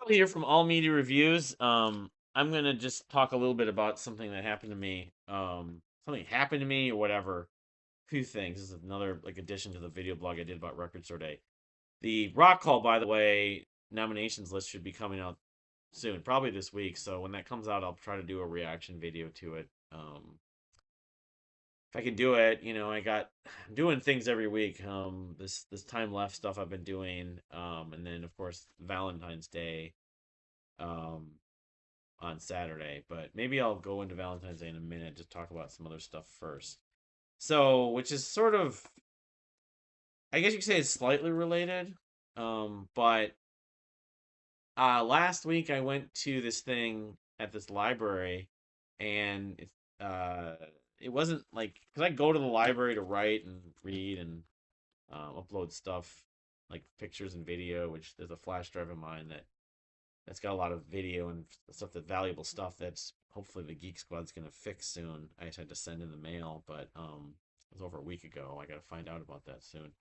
Here from All Media Reviews. I'm gonna just talk a little bit about something that happened to me. Something happened to me or whatever. A few things. This is another like addition to the video blog I did about Record Store Day. The Rock Hall, by the way, nominations list should be coming out soon, probably this week. So when that comes out, I'll try to do a reaction video to it. If I can do it, I'm doing things every week. This time left stuff I've been doing. And then of course Valentine's Day. Um, on Saturday, but maybe I'll go into Valentine's Day in a minute, just talk about some other stuff first. So, which is sort of, I guess you could say it's slightly related. But last week I went to this thing at this library, and it wasn't like because I go to the library to write and read and upload stuff like pictures and video, which there's a flash drive of mine that's got a lot of video and stuff, that valuable stuff that's hopefully the Geek Squad's gonna fix soon. I just had to send in the mail, but it was over a week ago. I gotta find out about that soon.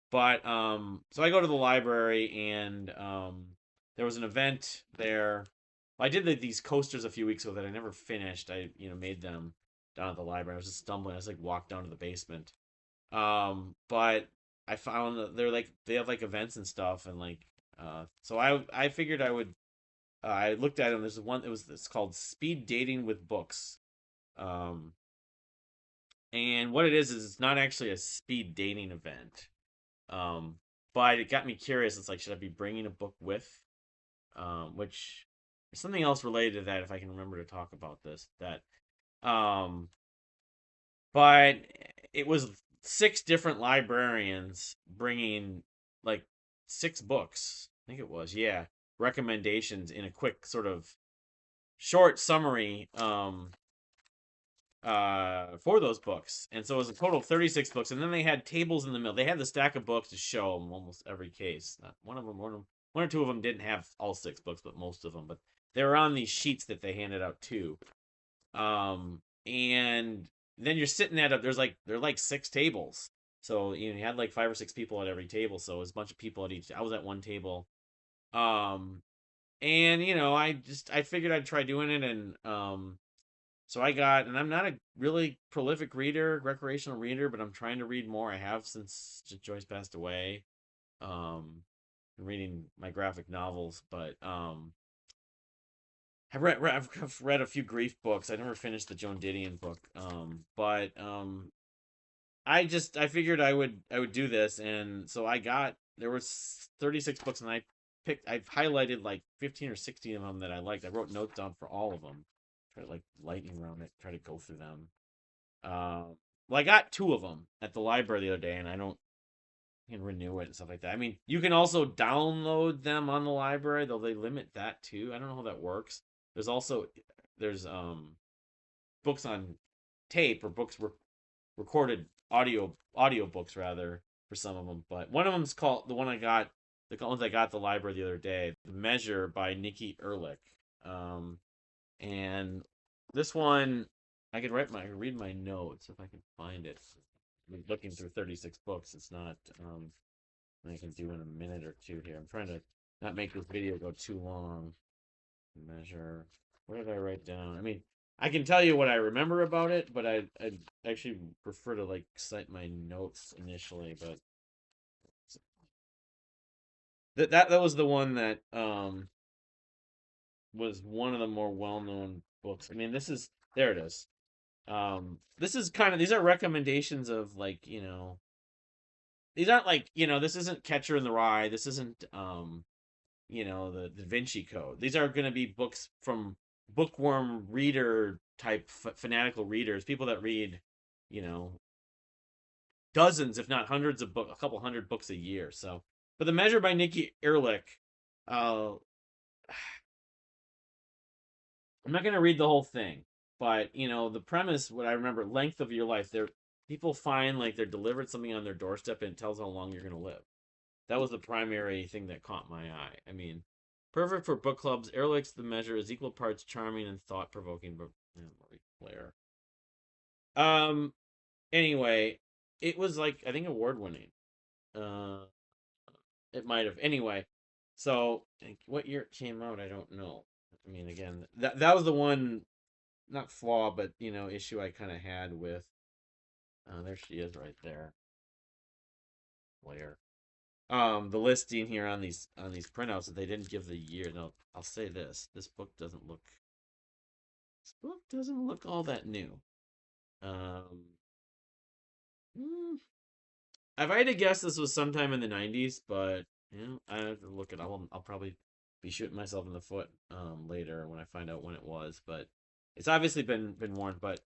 But so I go to the library and there was an event there. I did these coasters a few weeks ago that I never finished. I made them down at the library. I was just stumbling. I was like walked down to the basement. But I found that they have like events and stuff and like so I figured I would I looked at them. There's one. It's called Speed Dating with Books. Um, and what it is it's not actually a speed dating event. Um, but it got me curious. It's like, should I be bringing a book with? Which something else related to that, if I can remember to talk about this. Um, but it was six different librarians bringing like six books. I think it was, yeah, recommendations in a quick sort of short summary for those books. And so it was a total of 36 books, and then they had tables in the middle. They had the stack of books to show them almost every case. Not one or two of them didn't have all six books, but most of them. But they were on these sheets that they handed out too. And then you're sitting at they're like six tables. So you had like five or six people at every table, so it was a bunch of people at each. I was at one table. Um and I figured I'd try doing it, and so and I'm not a really prolific reader, recreational reader, but I'm trying to read more. I have since Joyce passed away. I'm reading my graphic novels, but I've read a few grief books. I never finished the Joan Didion book. But I figured I would do this, and so there was 36 books, and I've highlighted like 15 or 16 of them that I liked. I wrote notes down for all of them. Try to like lightning round it, try to go through them. Well, I got two of them at the library the other day, and I don't can renew it and stuff like that. I mean, you can also download them on the library, though they limit that too. I don't know how that works. There's books on tape, or recorded audio books rather, for some of them. But one of them's called the ones I got at the library the other day, The Measure by Nikki Ehrlich. Um, and this one I could read my notes if I can find it. I'm looking through 36 books. It's not I can do in a minute or two here. I'm trying to not make this video go too long. Measure. What did I write down? I mean, I can tell you what I remember about it, but I actually prefer to like cite my notes initially. But that was the one that was one of the more well known books. I mean, this is there it is. This is kind of these are recommendations of like these aren't like this isn't Catcher in the Rye. This isn't the Da Vinci Code. These are going to be books from bookworm reader type fanatical readers, people that read, you know, dozens, if not hundreds of books, a couple hundred books a year. So, but The Measure by Nikki Ehrlich, uh, I'm not going to read the whole thing, but the premise, what I remember, length of your life. There, people find like they're delivered something on their doorstep and it tells how long you're going to live. That was the primary thing that caught my eye. I mean, perfect for book clubs. Ehrlich's The Measure is equal parts charming and thought provoking, but Blair. Um. Anyway, it was like I think award winning. Uh, it might have. Anyway, So what year it came out, I don't know. I mean, again, that was the one, not flaw, but issue I kind of had with. There she is, right there, Blair. The listing here on these printouts that they didn't give the year. No, I'll say this: this book doesn't look all that new. Um, mm, if I had to guess, this was sometime in the '90s, but I have to look it up. I'll probably be shooting myself in the foot later when I find out when it was. But it's obviously been worn. But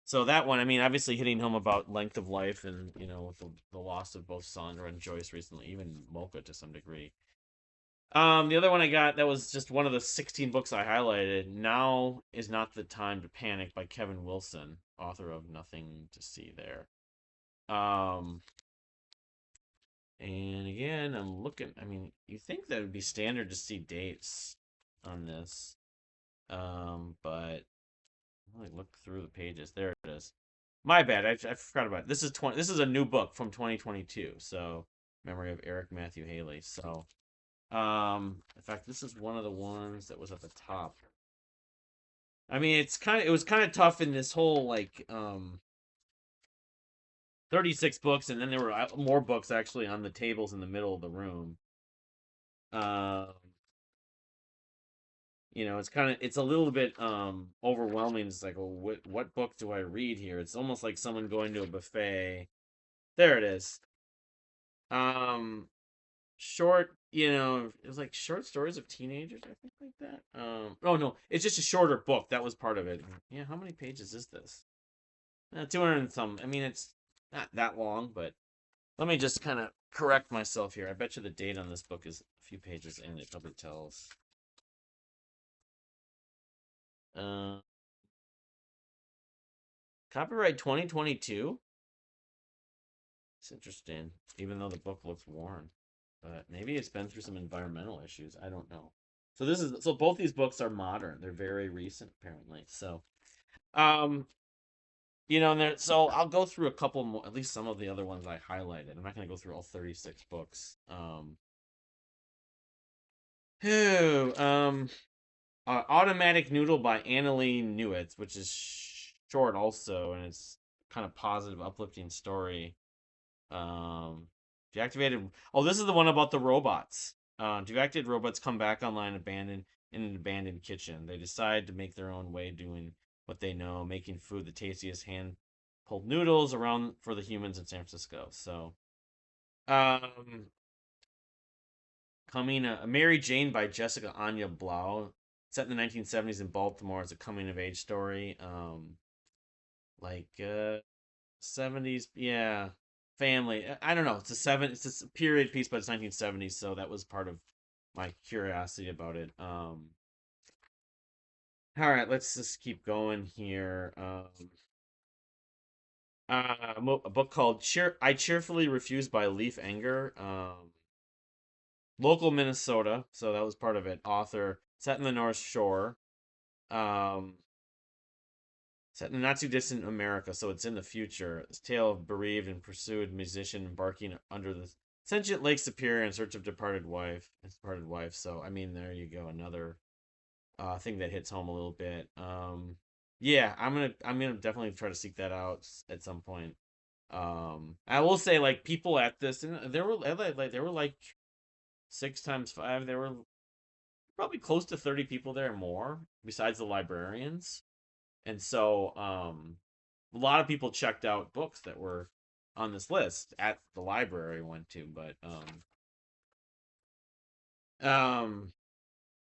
so that one, I mean, obviously hitting home about length of life and with the loss of both Sandra and Joyce recently, even Mocha to some degree. The other one I got that was just one of the 16 books I highlighted. Now is not the time to panic by Kevin Wilson, author of Nothing to See There. Um, and again, I'm looking. I mean, you think that would be standard to see dates on this, but let me look through the pages. There it is. My bad. I forgot about it. This is 20. This is a new book from 2022. So, memory of Eric Matthew Haley. So, in fact, this is one of the ones that was at the top. I mean, it was kind of tough in this whole 36 books, and then there were more books actually on the tables in the middle of the room. Um, it's a little bit overwhelming. It's like, well, what book do I read here? It's almost like someone going to a buffet. There it is. Um, short, it was like short stories of teenagers, I think, like that. Oh no, it's just a shorter book. That was part of it. Yeah, how many pages is this? 200 and some. I mean, it's not that long, but let me just kind of correct myself here. I bet you the date on this book is a few pages in. It probably tells. Uh, Copyright 2022. It's interesting, even though the book looks worn. But maybe it's been through some environmental issues. I don't know. So both these books are modern. They're very recent, apparently. So, um, and so I'll go through a couple more, at least some of the other ones I highlighted. I'm not going to go through all 36 books. Who? Automatic Noodle by Annalee Newitz, which is short also, and it's kind of positive, uplifting story. Um, deactivated. Oh, this is the one about the robots. Deactivated robots come back online, abandoned in an abandoned kitchen. They decide to make their own way, doing what they know, making food the tastiest hand pulled noodles around for the humans in San Francisco. So, um, Mary Jane by Jessica Anya Blau, set in the 1970s in Baltimore. It's a coming of age story. Like 70s, yeah, family. I don't know. It's a period piece, but it's 1970s, so that was part of my curiosity about it. All right, let's just keep going here. A book called I Cheerfully Refuse by Leaf Enger. Local Minnesota, so that was part of it. Author set in the North Shore. Um, Set in the not too distant America, so it's in the future. This tale of bereaved and pursued musician embarking under the sentient Lake Superior in search of departed wife. So I mean, there you go, another thing that hits home a little bit. Yeah, I'm gonna definitely try to seek that out at some point. I will say, like, people at this, and there were like 6 times 5. There were probably close to 30 people there more, besides the librarians. And so a lot of people checked out books that were on this list at the library I went to, but um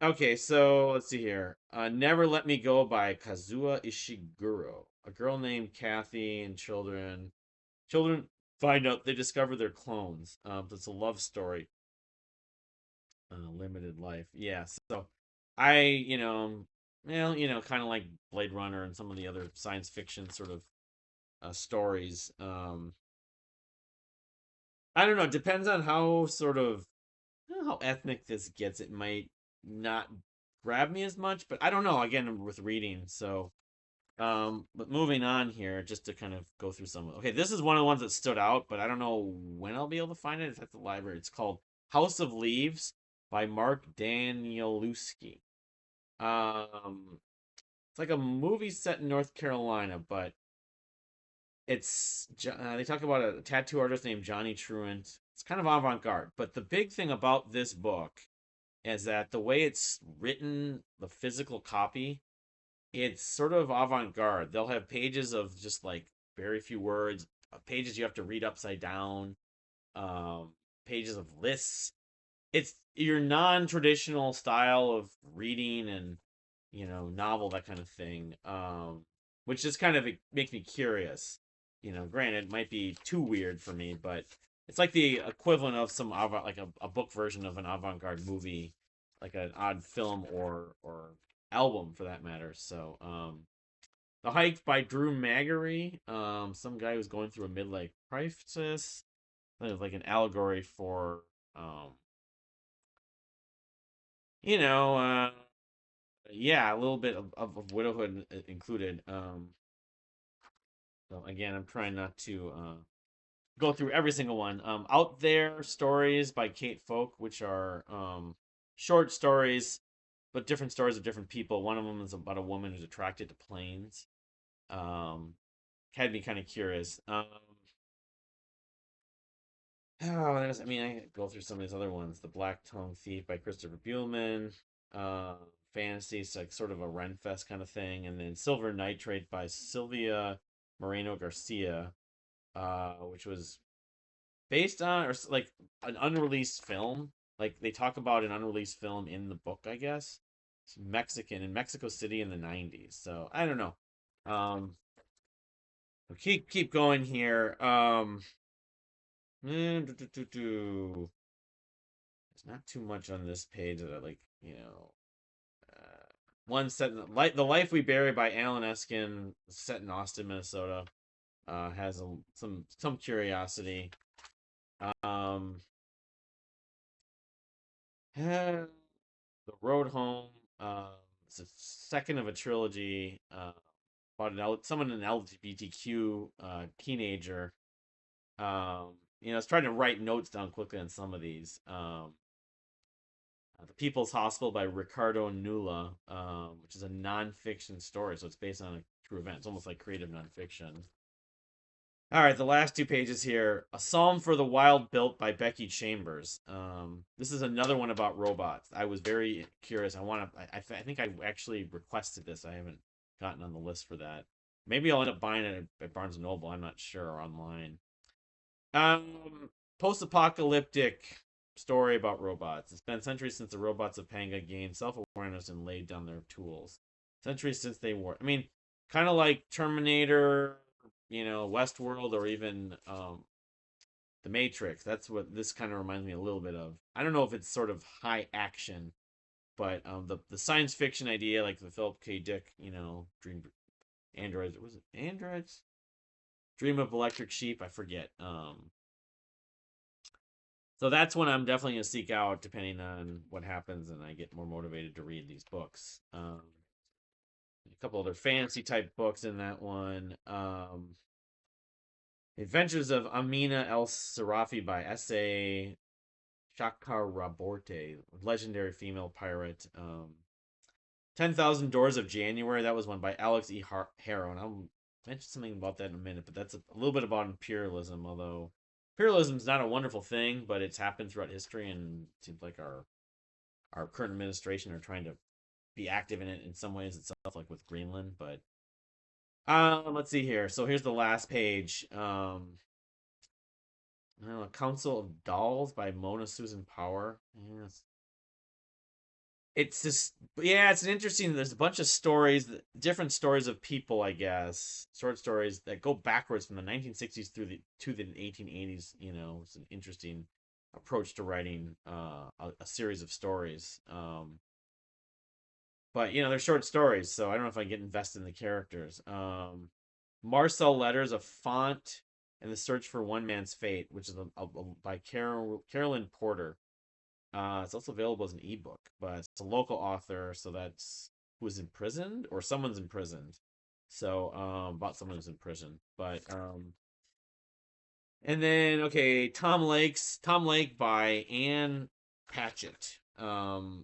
okay, so let's see here. Never Let Me Go by Kazuo Ishiguro. A girl named Kathy and children find out they discover their clones. It's a love story. Limited life. Yeah, so I, kind of like Blade Runner and some of the other science fiction sort of stories. I don't know. It depends on how sort of how ethnic this gets. It might not grab me as much, but I don't know. Again, with reading, so but moving on here, just to kind of go through some. Okay, this is one of the ones that stood out, but I don't know when I'll be able to find it. It's at the library. It's called House of Leaves by Mark Danielewski. It's like a movie set in North Carolina, but they talk about a tattoo artist named Johnny Truant. It's kind of avant-garde, but the big thing about this book is that the way it's written, the physical copy, it's sort of avant-garde. They'll have pages of just like very few words, pages you have to read upside down, um, pages of lists. It's your non-traditional style of reading and novel, that kind of thing, which just kind of makes me curious. Granted, it might be too weird for me, but it's like the equivalent of some like a book version of an avant-garde movie, like an odd film or album for that matter. So The Hike by Drew Magary, some guy who's going through a midlife crisis. It was like an allegory for um you know yeah, a little bit of widowhood included. So again, I'm trying not to go through every single one. Out There Stories by Kate Folk, which are short stories, but different stories of different people. One of them is about a woman who's attracted to planes. Um, Had me kind of curious. I mean, I go through some of these other ones. The Black Tongue Thief by Christopher Buehlman. Uh, Fantasy, it's like sort of a Renfest kind of thing. And then Silver Nitrate by Sylvia Moreno Garcia, which was based on or like an unreleased film. Like they talk about an unreleased film in the book, I guess. It's Mexican in Mexico City in the '90s. So I don't know. Um, keep going here. There's not too much on this page that I like. One set in the Life We Bury by Alan Eskin, set in Austin, Minnesota. Has some curiosity. Um, the Road Home. It's a second of a trilogy. About someone an LGBTQ teenager. It's trying to write notes down quickly on some of these. The People's Hospital by Ricardo Nula, which is a nonfiction story, so it's based on a true event. It's almost like creative nonfiction. All right, the last two pages here. A Psalm for the Wild Built by Becky Chambers. This is another one about robots. I was very curious. I think I actually requested this. I haven't gotten on the list for that. Maybe I'll end up buying it at Barnes and Noble. I'm not sure, or online. Post-apocalyptic story about robots. It's been centuries since the robots of Panga gained self-awareness and laid down their tools. Centuries since they were. I mean, kind of like Terminator, Westworld, or even The Matrix. That's what this kind of reminds me a little bit of. I don't know if it's sort of high action, but the science fiction idea, like the Philip K. Dick, Dream Androids. Was it Androids? Dream of Electric Sheep. I forget. So that's when I'm definitely gonna seek out, depending on what happens, and I get more motivated to read these books. A couple other fantasy type books in that one. Adventures of Amina El Sarafi by S.A. Chakraborty, legendary female pirate. 10,000 Doors of January, that was one by Alex E. Harrow, and I'll mention something about that in a minute, but that's a little bit about imperialism, although imperialism is not a wonderful thing, but it's happened throughout history, and it seems like our current administration are trying to be active in it in some ways itself, like with Greenland. But let's see here. So here's the last page. I don't know, Council of Dolls by Mona Susan Power. Yes, it's just, yeah, it's an interesting. There's a bunch of stories, different stories of people, I guess, short stories that go backwards from the 1960s through the 1880s. It's an interesting approach to writing a series of stories. But they're short stories, so I don't know if I get invested in the characters. Marcel Letters, A Font and the Search for One Man's Fate, which is by Carolyn Porter. It's also available as an ebook, but it's a local author, so that's who is imprisoned or someone's imprisoned. So about someone who's in prison. But and then okay, Tom Lake by Anne Patchett.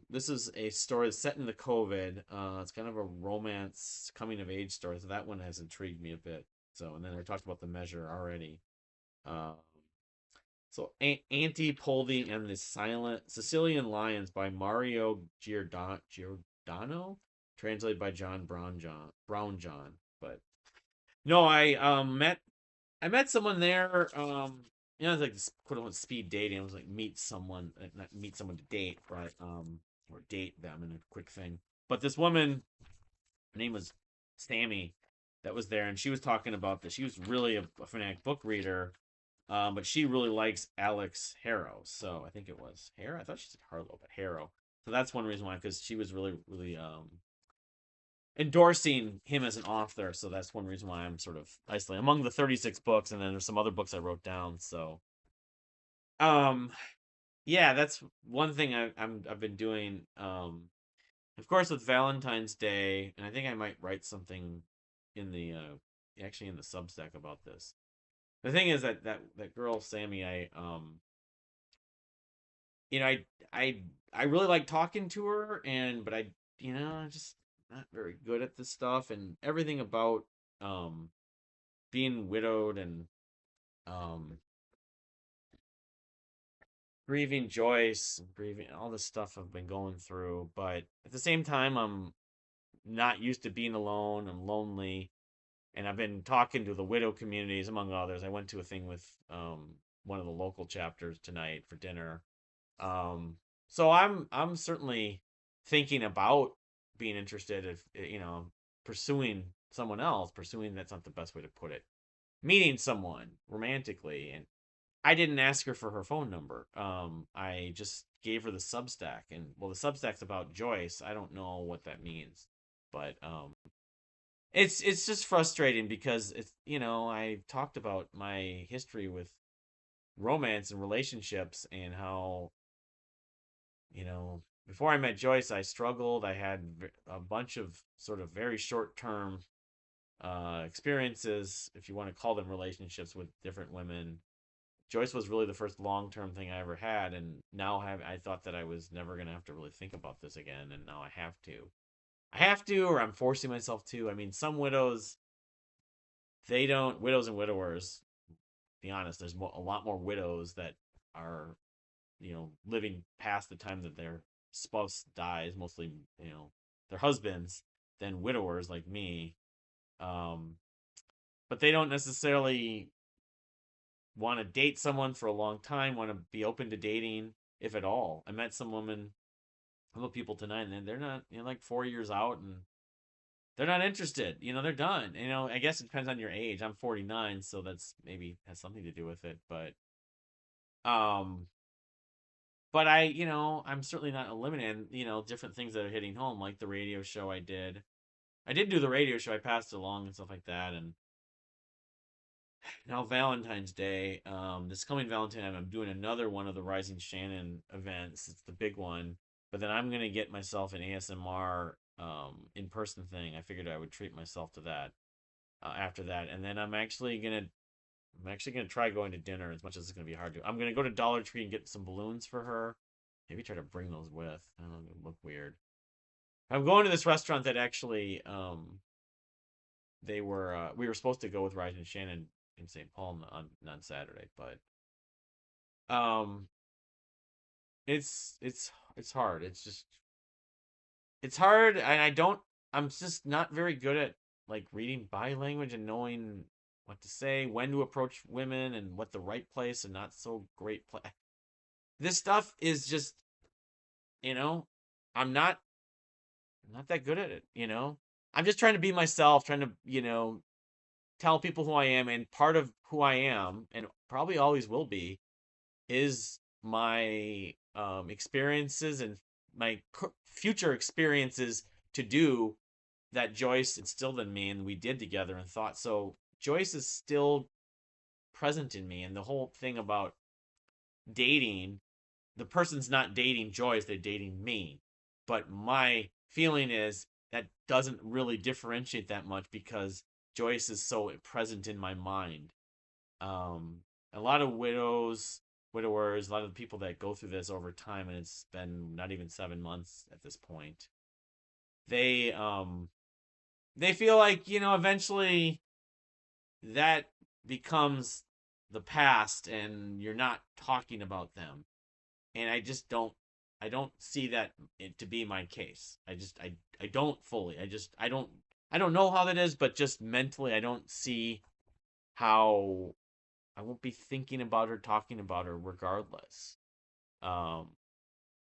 This is a story that's set in the COVID. It's kind of a romance coming of age story, so that one has intrigued me a bit. So, and then I talked about The Measure already. Um, so, Anti-Poldi and the Silent Sicilian Lions by Mario Giordano, translated by John Brown John. But no, I met someone there. It's like this quote unquote speed dating. It was like meet someone, not meet someone to date, but or date them in a quick thing. But this woman, her name was Sammy, that was there, and she was talking about this. She was really a fanatic book reader, but she really likes Alex Harrow. So I think it was Harrow. I thought she said Harlow, but Harrow. So that's one reason why, because she was really, really endorsing him as an author. So that's one reason why I'm sort of isolated among the 36 books, and then there's some other books I wrote down. So, um, yeah, that's one thing I've been doing. Of course, with Valentine's Day, and I think I might write something in the actually in the Substack about this. The thing is that girl Sammy, I I I really like talking to her, but I'm just not very good at this stuff, and everything about um being widowed and um grieving Joyce, grieving all this stuff I've been going through. But at the same time, I'm not used to being alone. I'm lonely, and I've been talking to the widow communities, among others. I went to a thing with one of the local chapters tonight for dinner. Um, so I'm certainly thinking about being interested, if pursuing someone else. Pursuing, that's not the best way to put it. Meeting someone romantically, and I didn't ask her for her phone number. I just gave her the Substack, and well, the Substack's about Joyce. I don't know what that means, but it's just frustrating because I talked about my history with romance and relationships, and how before I met Joyce, I struggled. I had a bunch of sort of very short term experiences, if you want to call them relationships, with different women. Joyce was really the first long term thing I ever had, and now I thought that I was never gonna have to really think about this again, and now I have to. I have to, or I'm forcing myself to. I mean, some widows, they don't. Widows and widowers, to be honest, there's a lot more widows that are living past the time that their spouse dies, mostly their husbands, than widowers like me. Um, but they don't necessarily want to date someone for a long time, want to be open to dating, if at all. I met some women, couple people tonight, and they're not, like 4 years out, and they're not interested. They're done. I guess it depends on your age. I'm 49, so that's maybe has something to do with it. Um, but I'm certainly not eliminating, different things that are hitting home, like the radio show I did. I did do the radio show. I passed it along and stuff like that, and now Valentine's Day. This coming Valentine, I'm doing another one of the Rising Shannon events. It's the big one, but then I'm gonna get myself an ASMR in person thing. I figured I would treat myself to that after that, and then I'm actually gonna try going to dinner, as much as it's gonna be hard to. I'm gonna go to Dollar Tree and get some balloons for her. Maybe try to bring those with. I don't know, it look weird. I'm going to this restaurant that actually we were supposed to go with Rising Shannon in St. Paul on Saturday, but um it's hard. It's hard, and I'm just not very good at like reading body language and knowing what to say, when to approach women, and what the right place and not so great place. This stuff is just, you know, I'm not that good at it, I'm just trying to be myself, trying to, tell people who I am, and part of who I am, and probably always will be, is my experiences and my future experiences to do that Joyce instilled in me and we did together and thought. So Joyce is still present in me, and the whole thing about dating, the person's not dating Joyce, they're dating me. But my feeling is that doesn't really differentiate that much, because Joyce is so present in my mind. Um, a lot of widows widowers, a lot of the people that go through this over time, and it's been not even 7 months at this point. They they feel like, eventually that becomes the past and you're not talking about them. And I don't see that to be my case. I don't fully. I don't know how that is, but just mentally I don't see how I won't be thinking about her, talking about her regardless. Um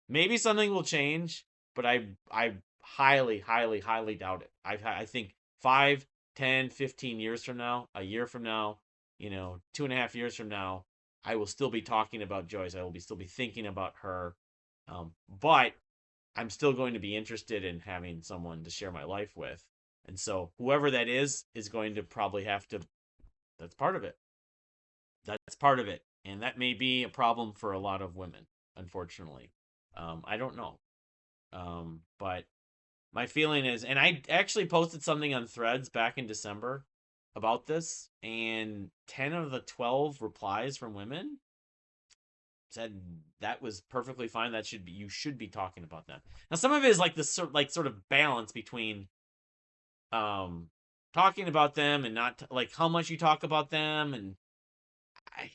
Maybe something will change, but I highly, highly, highly doubt it. I think 5, 10, 15 years from now, a year from now, 2.5 years from now, I will still be talking about Joyce. I will be still be thinking about her. But I'm still going to be interested in having someone to share my life with. And so whoever that is going to probably have to, that's part of it. That's part of it. And that may be a problem for a lot of women, unfortunately. I don't know. But my feeling is, and I actually posted something on Threads back in December about this, and 10 of the 12 replies from women said that was perfectly fine. That should be, you should be talking about that. Now, some of it is like this sort of balance between um talking about them and not like how much you talk about them. And I,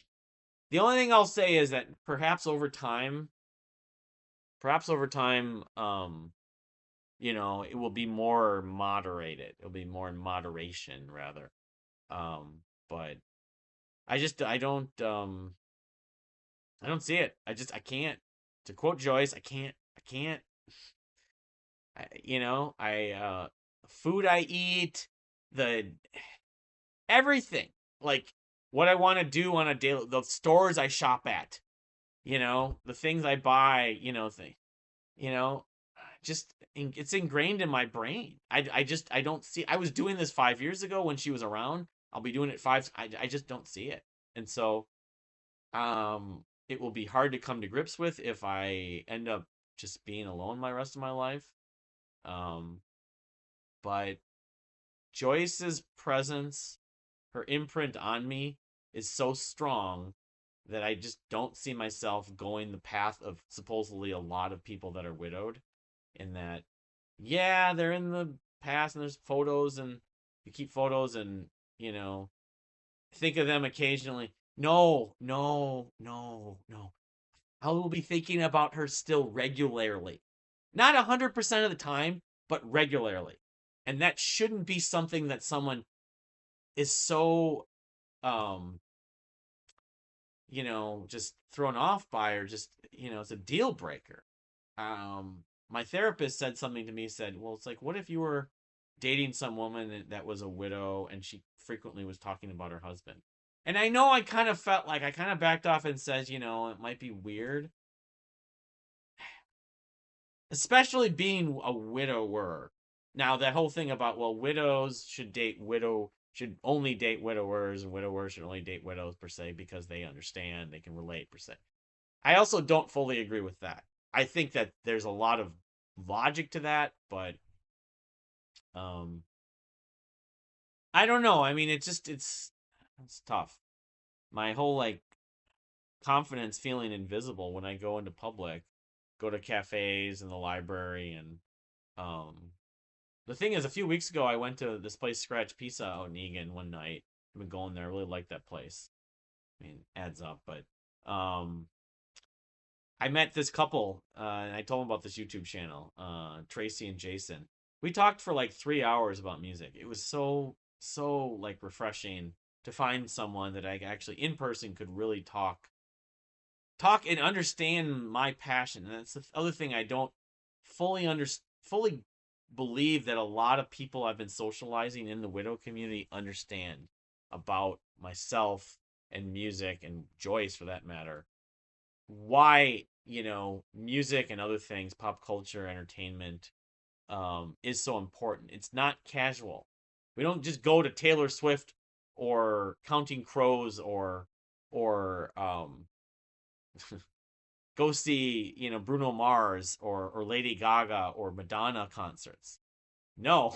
the only thing I'll say is that perhaps over time, it will be more moderated. It'll be more in moderation rather. But I don't see it. I can't. To quote Joyce, I can't. Food I eat, the everything, like what I want to do on a daily, the stores I shop at, the things I buy, you know, just it's ingrained in my brain. I don't see. I was doing this 5 years ago when she was around. I'll be doing it five. I just don't see it, and so it will be hard to come to grips with if I end up just being alone my rest of my life. Um, but Joyce's presence, her imprint on me, is so strong that I just don't see myself going the path of supposedly a lot of people that are widowed. In that, yeah, they're in the past and there's photos and you keep photos and, you know, think of them occasionally. No, no, no, no. I will be thinking about her still regularly. Not 100% of the time, but regularly. And that shouldn't be something that someone is so um just thrown off by, or just, it's a deal breaker. My therapist said something to me, said, well, it's like, what if you were dating some woman that was a widow and she frequently was talking about her husband? And I know I kind of felt like I kind of backed off and said, it might be weird, especially being a widower. Now, that whole thing about, well, widows should only date widowers, and widowers should only date widows per se because they understand, they can relate per se. I also don't fully agree with that. I think that there's a lot of logic to that, but um I don't know. I mean, it's tough. My whole like confidence feeling invisible when I go into public, go to cafes and the library. And um the thing is, a few weeks ago I went to this place Scratch Pizza out in Egan one night. I've been going there. I really like that place. I mean, adds up, but I met this couple, and I told them about this YouTube channel, Tracy and Jason. We talked for like 3 hours about music. It was so, so like refreshing to find someone that I actually in person could really talk and understand my passion. And that's the other thing I don't fully believe that a lot of people I've been socializing in the widow community understand about myself and music, and Joyce for that matter, why, music and other things, pop culture, entertainment, is so important. It's not casual. We don't just go to Taylor Swift or Counting Crows or go see, Bruno Mars or Lady Gaga or Madonna concerts. No.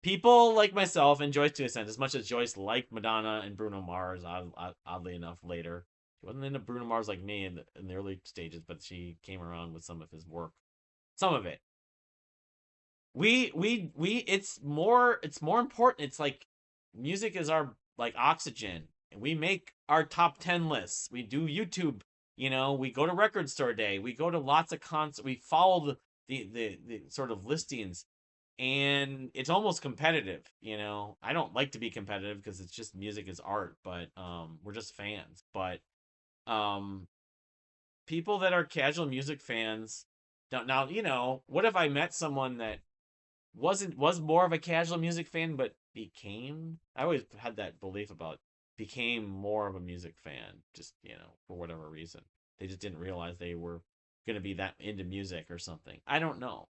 People like myself and Joyce, to a sense, as much as Joyce liked Madonna and Bruno Mars, oddly enough, later. She wasn't into Bruno Mars like me in the early stages, but she came around with some of his work. Some of it. We it's more important. It's like music is our like oxygen. And we make our top 10 lists. We do YouTube, we go to record store day. We go to lots of concerts. We follow the sort of listings, and it's almost competitive. I don't like to be competitive because it's just music is art, but we're just fans. But um people that are casual music fans don't now, what if I met someone that was more of a casual music fan, but became I always had that belief about became more of a music fan, just for whatever reason. They just didn't realize they were gonna be that into music or something. I don't know.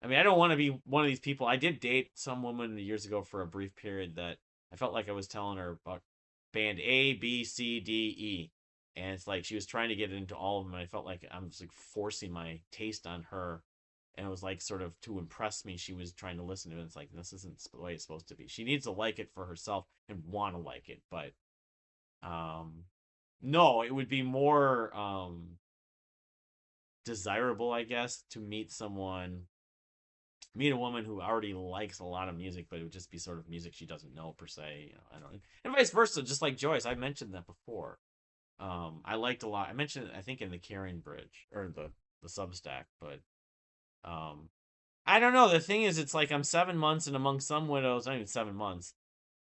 I mean, I don't want to be one of these people. I did date some woman years ago for a brief period that I felt like I was telling her about band A, B, C, D, E. And it's like she was trying to get into all of them. And I felt like I'm just like forcing my taste on her. And it was like sort of to impress me. She was trying to listen to it. It's like, this isn't the way it's supposed to be. She needs to like it for herself and want to like it. But um, no, it would be more desirable, I guess, to meet a woman who already likes a lot of music, but it would just be sort of music she doesn't know per se. I don't, and vice versa. Just like Joyce, I mentioned that before. I liked a lot. I mentioned it, I think, in the Carrying Bridge or the Substack, but um, I don't know. The thing is, it's like I'm 7 months, and among some widows, not even 7 months.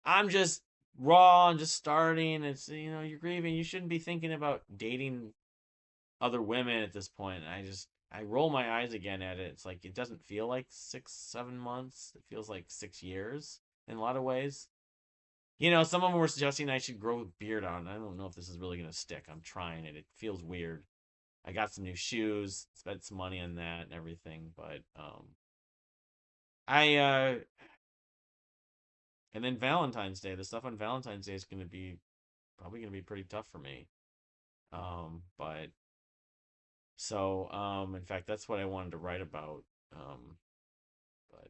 I'm just raw and just starting. It's you're grieving. You shouldn't be thinking about dating other women at this point. I roll my eyes again at it. It's like it doesn't feel like 6, 7 months. It feels like 6 years in a lot of ways. Some of them were suggesting I should grow a beard out, and I don't know if this is really gonna stick. I'm trying it. It feels weird. I got some new shoes, spent some money on that and everything, but I and then Valentine's Day, the stuff on Valentine's Day is gonna be probably gonna be pretty tough for me. But so in fact, that's what I wanted to write about. But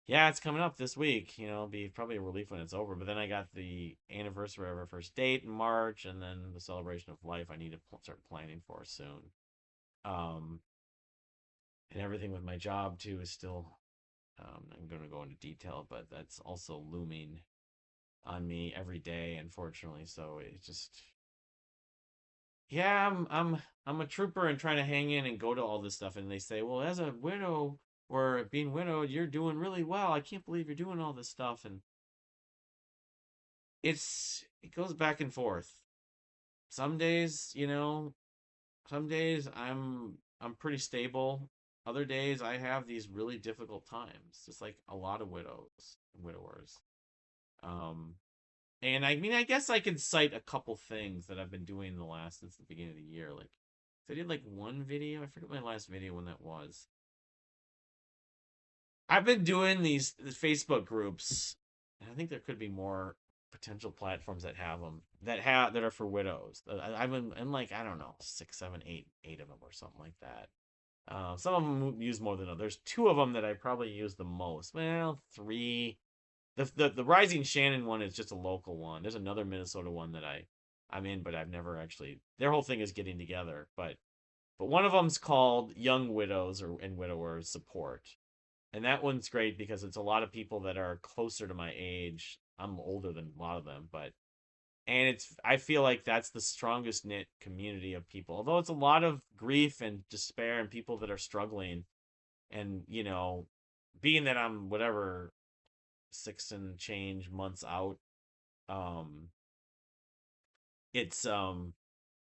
yeah, it's coming up this week. It'll be probably a relief when it's over. But then I got the anniversary of our first date in March, and then the celebration of life I need to start planning for soon. Um, and everything with my job too is still. I'm going to go into detail, but that's also looming on me every day, unfortunately. So it just, yeah, I'm a trooper and trying to hang in and go to all this stuff. And they say, well, as a widow or being widowed, you're doing really well. I can't believe you're doing all this stuff. And it goes back and forth. Some days, some days I'm pretty stable. Other days I have these really difficult times, just like a lot of widows and widowers. Um, and I mean, I guess I could cite a couple things that I've been doing the last since the beginning of the year. Like, so I did like one video. I forget my last video when that was. I've been doing these Facebook groups, and I think there could be more potential platforms that have them that are for widows. I've been in like I don't know 6, 7, 8 of them or something like that. Some of them use more than others. There's two of them that I probably use the most. Well, three. The Rising Shannon one is just a local one. There's another Minnesota one that I'm in, but I've never actually. Their whole thing is getting together, but one of them's called Young Widows and Widowers Support, and that one's great because it's a lot of people that are closer to my age. I'm older than a lot of them, but and it's I feel like that's the strongest knit community of people. Although it's a lot of grief and despair and people that are struggling, and being that I'm whatever 6 and change months out, um, it's I'm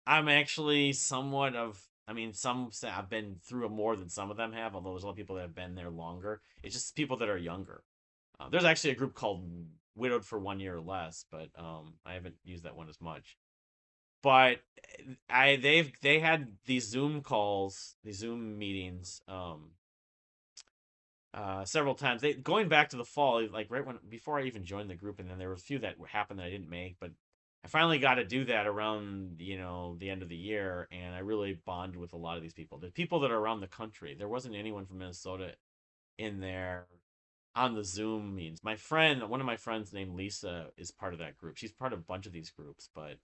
actually somewhat of. I mean, some say I've been through it more than some of them have, although there's a lot of people that have been there longer. It's just people that are younger. There's actually a group called Widowed for 1 Year or Less, but I haven't used that one as much. But they had these Zoom calls, these Zoom meetings, several times. They going back to the fall, like right when before I even joined the group, and then there were a few that happened that I didn't make, but I finally got to do that around the end of the year, and I really bonded with a lot of these people. The people that are around the country. There wasn't anyone from Minnesota in there on the Zoom meetings. One of my friends named Lisa is part of that group. She's part of a bunch of these groups, but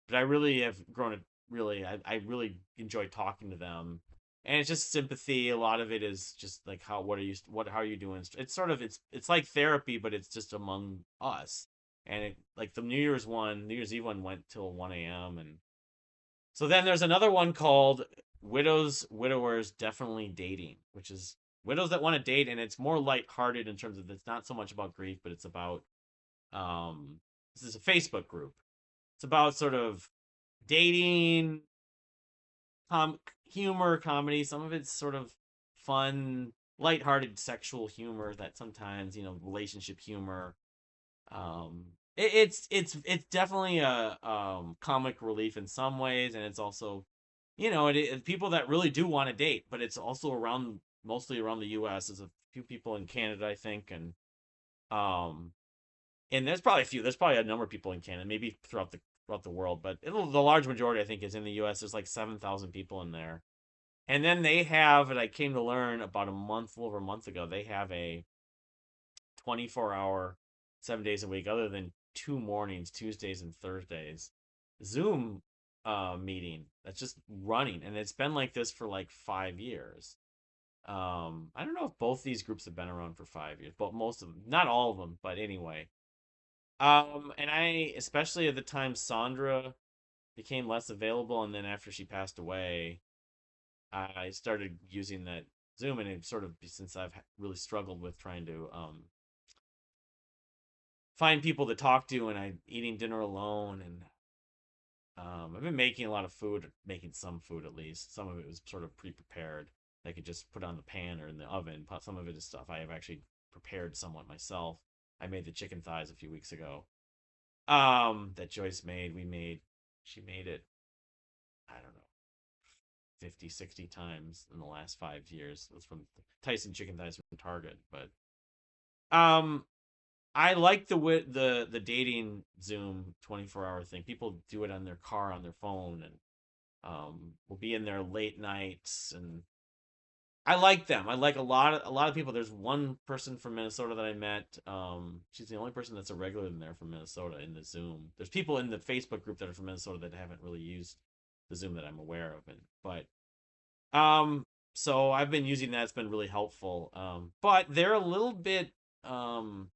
but I really have grown to really I really enjoy talking to them, and it's just sympathy. A lot of it is just like how are you doing? It's sort of it's like therapy, but it's just among us. And it like the New Year's Eve one went till 1 a.m. and so then there's another one called Widowers Definitely Dating, which is widows that want to date, and it's more lighthearted in terms of it's not so much about grief, but it's about um this is a Facebook group. It's about sort of dating, humor, comedy. Some of it's sort of fun, lighthearted sexual humor that sometimes, relationship humor. It's definitely a comic relief in some ways, and it's also, people that really do want to date, but it's also around mostly around the U.S. There's a few people in Canada, I think, um, and there's probably a few. There's probably a number of people in Canada, maybe throughout the world, but the large majority, I think, is in the U.S. There's like 7,000 people in there, and then they have, and I came to learn about a little over a month ago, they have a 24-hour, 7 days a week, other than two mornings, Tuesdays and Thursdays, Zoom meeting that's just running, and it's been like this for like 5 years. I don't know if both these groups have been around for 5 years, but most of them, not all of them, but anyway. And I, especially at the time Sandra became less available, and then after she passed away, I started using that Zoom, and it sort of since I've really struggled with trying to find people to talk to, and I eating dinner alone, and I've been making a lot of food, making some food at least. Some of it was sort of pre-prepared. I could just put on the pan or in the oven. Some of it is stuff I have actually prepared somewhat myself. I made the chicken thighs a few weeks ago. That Joyce made. She made it, I don't know, 50, 60 times in the last 5 years. It was from Tyson chicken thighs from Target. But um I like the dating Zoom 24-hour thing. People do it on their car, on their phone, and will be in there late nights, and I like them. I like a lot of people. There's one person from Minnesota that I met. She's the only person that's a regular in there from Minnesota in the Zoom. There's people in the Facebook group that are from Minnesota that haven't really used the Zoom that I'm aware of, and but um so I've been using that. It's been really helpful. But they're a little bit um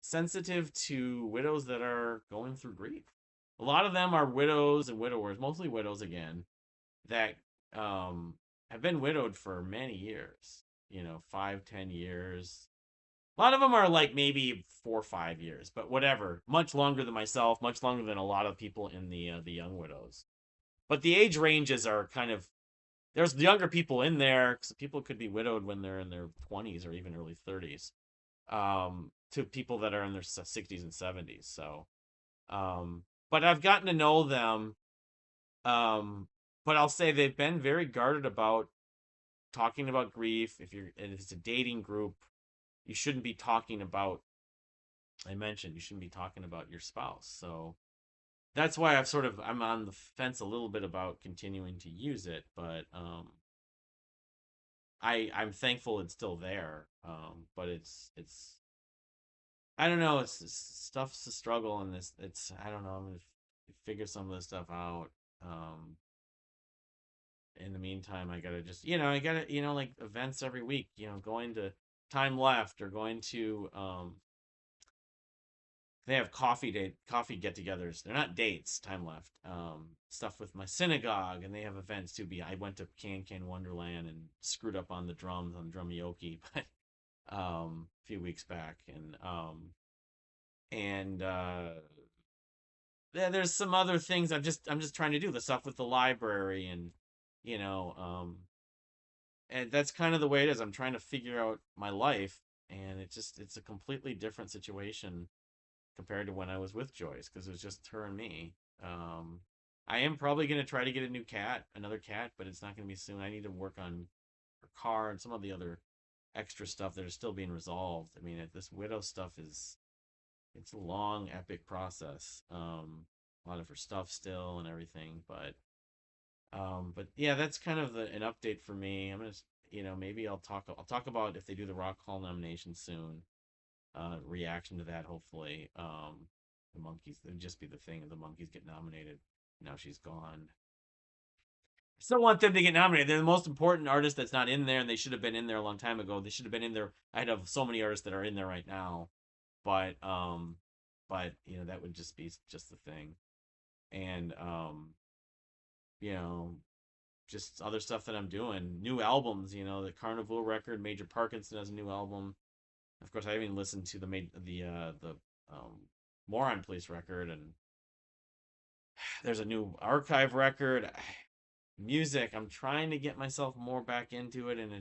sensitive to widows that are going through grief. A lot of them are widows and widowers, mostly widows again, that have been widowed for many years, 5, 10 years. A lot of them are like maybe 4 or 5 years, but whatever. Much longer than myself, much longer than a lot of people in the young widows. But the age ranges are kind of there's younger people in there because people could be widowed when they're in their 20s or even early 30s, to people that are in their 60s and 70s. So, but I've gotten to know them. Um, but I'll say they've been very guarded about talking about grief. And if it's a dating group, you shouldn't be talking about. I mentioned you shouldn't be talking about your spouse. So that's why I'm on the fence a little bit about continuing to use it. But I'm thankful it's still there. But it's I don't know. Stuff's a struggle, and it's I don't know. I'm gonna figure some of this stuff out. Um, in the meantime, I gotta just I gotta like events every week. Going to Time Left or going to they have coffee get-togethers. They're not dates. Time Left. Stuff with my synagogue, and they have events too. I went to Can Wonderland and screwed up on the drums on drumioki, but a few weeks back, and there's some other things I'm just trying to do the stuff with the library, and you know and that's kind of the way it is. I'm trying to figure out my life, and it's a completely different situation compared to when I was with Joyce, because it was just her and me. I am probably going to try to get another cat, but it's not going to be soon. I need to work on her car and some of the other extra stuff that are still being resolved. I mean, this widow stuff it's a long, epic process. A lot of her stuff still and everything, but yeah, that's kind of an update for me. I'm gonna, maybe I'll talk about if they do the Rock Hall nomination soon. Reaction to that, hopefully. The Monkees, it would just be the thing if the Monkees get nominated. Now she's gone. I still want them to get nominated. They're the most important artist that's not in there, and they should have been in there a long time ago. They should have been in there. I'd have so many artists that are in there right now, but that would just be just the thing, and you know, just other stuff that I'm doing, new albums. The Carnival record, Major Parkinson has a new album. Of course, I haven't even listened to the Moron Police record, and there's a new archive record. Music, I'm trying to get myself more back into it, and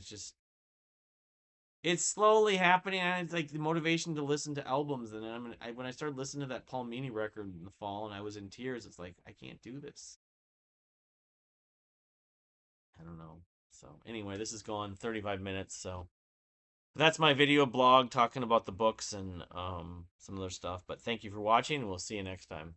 it's slowly happening. And it's like the motivation to listen to albums, and when I started listening to that Paul Meany record in the fall, and I was in tears. It's like I can't do this. I don't know. So anyway, this has gone 35 minutes. So that's my video blog talking about the books and some other stuff. But thank you for watching, and we'll see you next time.